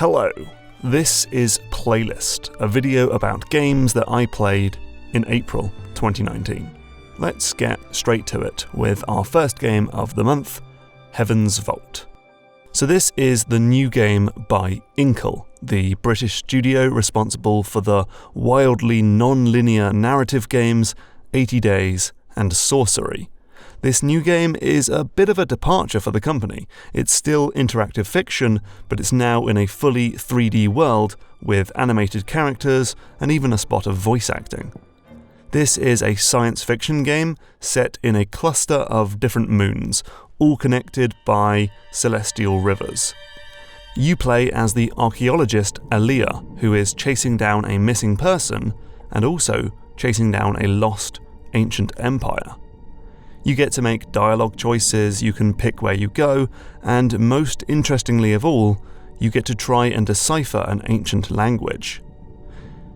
Hello, this is Playlist, a video about games that I played in April 2019. Let's get straight to it with our first game of the month, Heaven's Vault. So this is the new game by Inkle, the British studio responsible for the wildly non-linear narrative games 80 Days and Sorcery. This new game is a bit of a departure for the company. It's still interactive fiction, but it's now in a fully 3D world with animated characters and even a spot of voice acting. This is a science fiction game set in a cluster of different moons, all connected by celestial rivers. You play as the archaeologist Aaliyah, who is chasing down a missing person and also chasing down a lost ancient empire. You get to make dialogue choices, you can pick where you go, and most interestingly of all, you get to try and decipher an ancient language.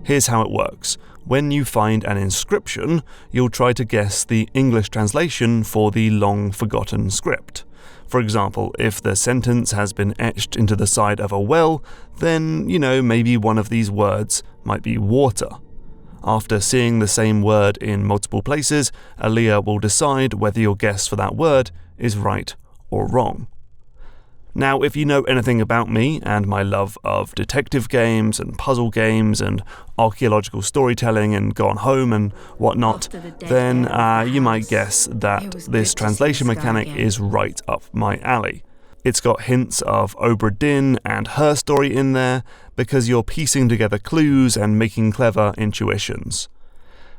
Here's how it works. When you find an inscription, you'll try to guess the English translation for the long-forgotten script. For example, if the sentence has been etched into the side of a well, then, maybe one of these words might be water. After seeing the same word in multiple places, Aaliyah will decide whether your guess for that word is right or wrong. Now, if you know anything about me and my love of detective games and puzzle games and archaeological storytelling and Gone Home and whatnot, then you might guess that this translation mechanic is right up my alley. It's got hints of Obra Dinn and her story in there because you're piecing together clues and making clever intuitions.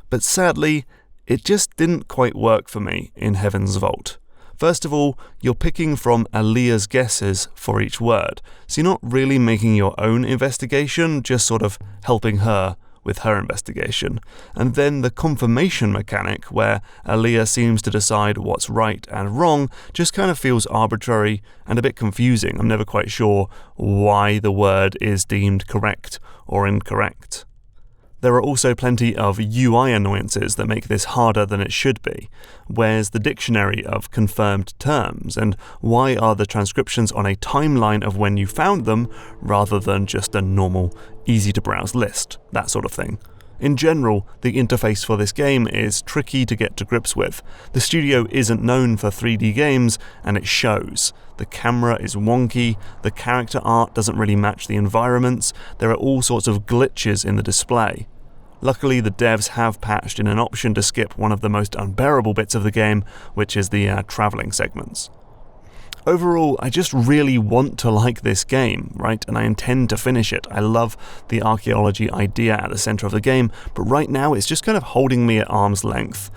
But sadly, it just didn't quite work for me in Heaven's Vault. First of all, you're picking from Aaliyah's guesses for each word, so you're not really making your own investigation, just sort of helping her with her investigation. And then the confirmation mechanic, where Aaliyah seems to decide what's right and wrong, just kind of feels arbitrary and a bit confusing. I'm never quite sure why the word is deemed correct or incorrect. There are also plenty of UI annoyances that make this harder than it should be. Where's the dictionary of confirmed terms, and why are the transcriptions on a timeline of when you found them rather than just a normal, easy-to-browse list, that sort of thing. In general, the interface for this game is tricky to get to grips with. The studio isn't known for 3D games, and it shows. The camera is wonky, the character art doesn't really match the environments, there are all sorts of glitches in the display. Luckily, the devs have patched in an option to skip one of the most unbearable bits of the game, which is the travelling segments. Overall, I just really want to like this game, right? And I intend to finish it. I love the archaeology idea at the centre of the game, but right now it's just kind of holding me at arm's length.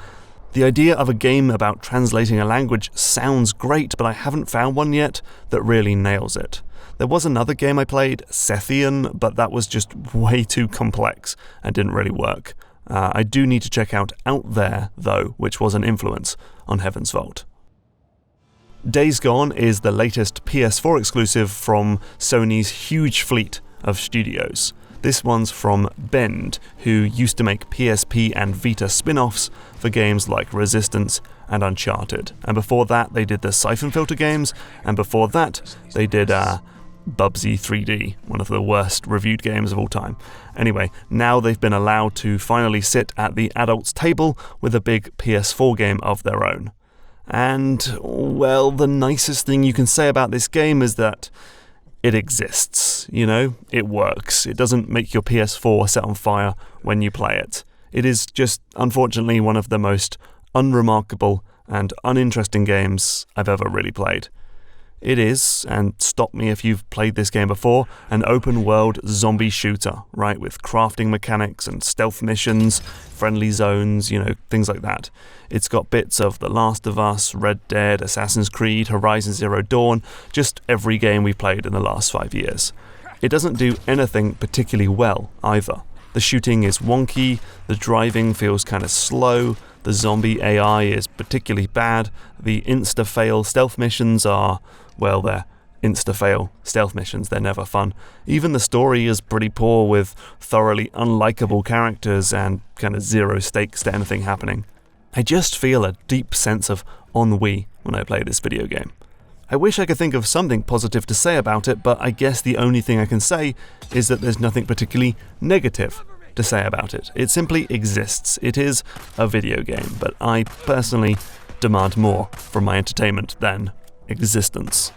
The idea of a game about translating a language sounds great, but I haven't found one yet that really nails it. There was another game I played, Sethian, but that was just way too complex and didn't really work. I do need to check out Out There, though, which was an influence on Heaven's Vault. Days Gone is the latest PS4 exclusive from Sony's huge fleet of studios. This one's from Bend, who used to make PSP and Vita spin-offs for games like Resistance and Uncharted. And before that, they did the Siphon Filter games, and before that, they did Bubsy 3D, one of the worst reviewed games of all time. Anyway, now they've been allowed to finally sit at the adults' table with a big PS4 game of their own. And, well, the nicest thing you can say about this game is that it exists, it works. It doesn't make your PS4 set on fire when you play it. It is just, unfortunately, one of the most unremarkable and uninteresting games I've ever really played. It is, and stop me if you've played this game before, an open-world zombie shooter, right, with crafting mechanics and stealth missions, friendly zones, things like that. It's got bits of The Last of Us, Red Dead, Assassin's Creed, Horizon Zero Dawn, just every game we've played in the last 5 years. It doesn't do anything particularly well, either. The shooting is wonky, the driving feels kind of slow, the zombie AI is particularly bad, the insta-fail stealth missions are, well, they're insta-fail stealth missions, they're never fun. Even the story is pretty poor with thoroughly unlikable characters and kind of zero stakes to anything happening. I just feel a deep sense of ennui when I play this video game. I wish I could think of something positive to say about it, but I guess the only thing I can say is that there's nothing particularly negative to say about it. It simply exists. It is a video game, but I personally demand more from my entertainment than existence.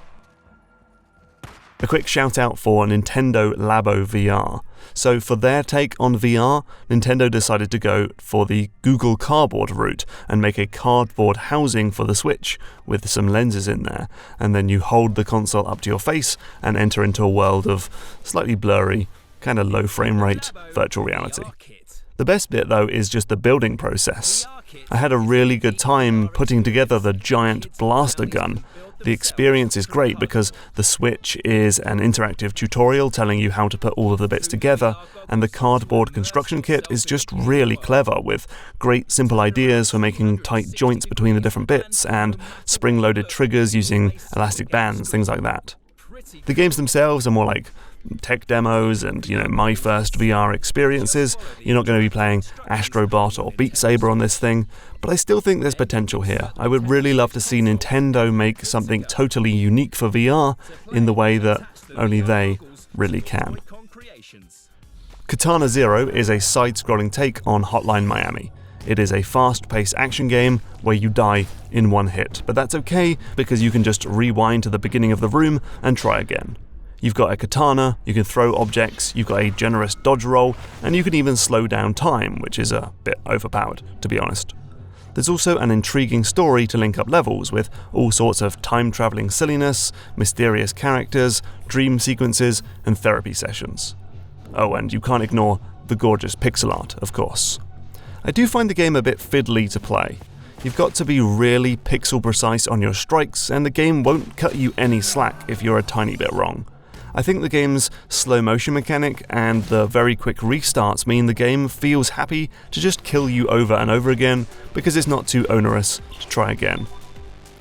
A quick shout out for Nintendo Labo VR. So for their take on VR, Nintendo decided to go for the Google Cardboard route and make a cardboard housing for the Switch with some lenses in there, and then you hold the console up to your face and enter into a world of slightly blurry, kind of low frame rate virtual reality. The best bit though is just the building process. I had a really good time putting together the giant blaster gun. The experience is great because the Switch is an interactive tutorial telling you how to put all of the bits together, and the cardboard construction kit is just really clever with great simple ideas for making tight joints between the different bits and spring-loaded triggers using elastic bands, things like that. The games themselves are more like tech demos and, my first VR experiences. You're not going to be playing Astrobot or Beat Saber on this thing, but I still think there's potential here. I would really love to see Nintendo make something totally unique for VR in the way that only they really can. Katana Zero is a side-scrolling take on Hotline Miami. It is a fast-paced action game where you die in one hit, but that's okay because you can just rewind to the beginning of the room and try again. You've got a katana, you can throw objects, you've got a generous dodge roll, and you can even slow down time, which is a bit overpowered, to be honest. There's also an intriguing story to link up levels with all sorts of time-travelling silliness, mysterious characters, dream sequences, and therapy sessions. Oh, and you can't ignore the gorgeous pixel art, of course. I do find the game a bit fiddly to play. You've got to be really pixel precise on your strikes, and the game won't cut you any slack if you're a tiny bit wrong. I think the game's slow motion mechanic and the very quick restarts mean the game feels happy to just kill you over and over again because it's not too onerous to try again.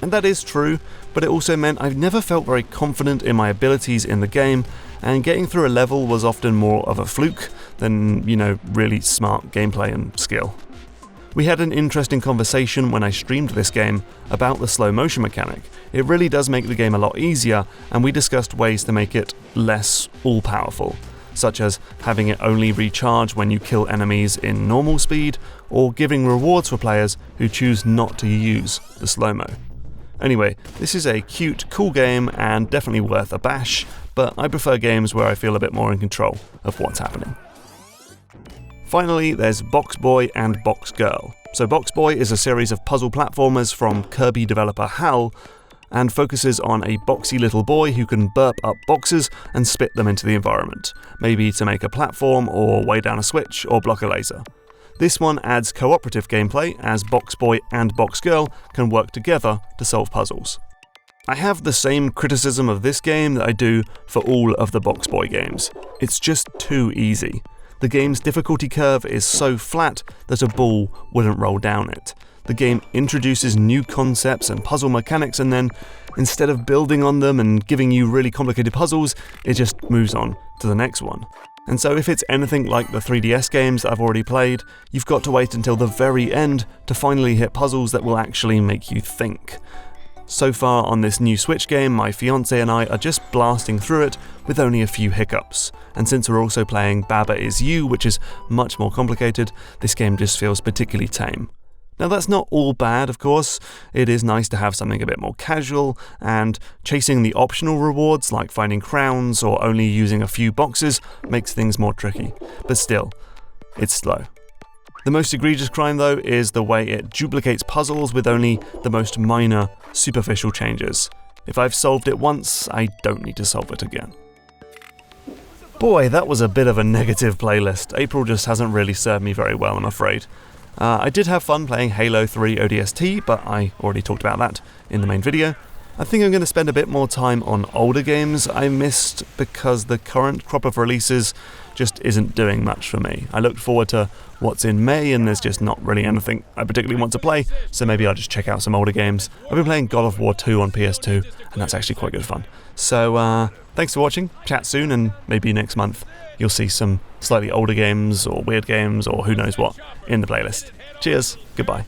And that is true, but it also meant I've never felt very confident in my abilities in the game, and getting through a level was often more of a fluke than, really smart gameplay and skill. We had an interesting conversation when I streamed this game about the slow motion mechanic. It really does make the game a lot easier, and we discussed ways to make it less all-powerful, such as having it only recharge when you kill enemies in normal speed, or giving rewards for players who choose not to use the slow-mo. Anyway, this is a cute, cool game and definitely worth a bash, but I prefer games where I feel a bit more in control of what's happening. Finally, there's Box Boy and Box Girl. So Box Boy is a series of puzzle platformers from Kirby developer HAL, and focuses on a boxy little boy who can burp up boxes and spit them into the environment, maybe to make a platform or weigh down a switch or block a laser. This one adds cooperative gameplay as Box Boy and Box Girl can work together to solve puzzles. I have the same criticism of this game that I do for all of the Box Boy games. It's just too easy. The game's difficulty curve is so flat that a ball wouldn't roll down it. The game introduces new concepts and puzzle mechanics, and then, instead of building on them and giving you really complicated puzzles, it just moves on to the next one. And so if it's anything like the 3DS games that I've already played, you've got to wait until the very end to finally hit puzzles that will actually make you think. So far on this new Switch game, my fiancé and I are just blasting through it with only a few hiccups. And since we're also playing Baba Is You, which is much more complicated, this game just feels particularly tame. Now that's not all bad, of course. It is nice to have something a bit more casual, and chasing the optional rewards like finding crowns or only using a few boxes makes things more tricky. But still, it's slow. The most egregious crime, though, is the way it duplicates puzzles with only the most minor, superficial changes. If I've solved it once, I don't need to solve it again. Boy, that was a bit of a negative playlist. April just hasn't really served me very well, I'm afraid. I did have fun playing Halo 3 ODST, but I already talked about that in the main video. I think I'm going to spend a bit more time on older games I missed because the current crop of releases just isn't doing much for me. I looked forward to what's in May, and there's just not really anything I particularly want to play, so maybe I'll just check out some older games. I've been playing God of War 2 on PS2, and that's actually quite good fun. So thanks for watching, chat soon, and maybe next month you'll see some slightly older games or weird games or who knows what in the playlist. Cheers, goodbye.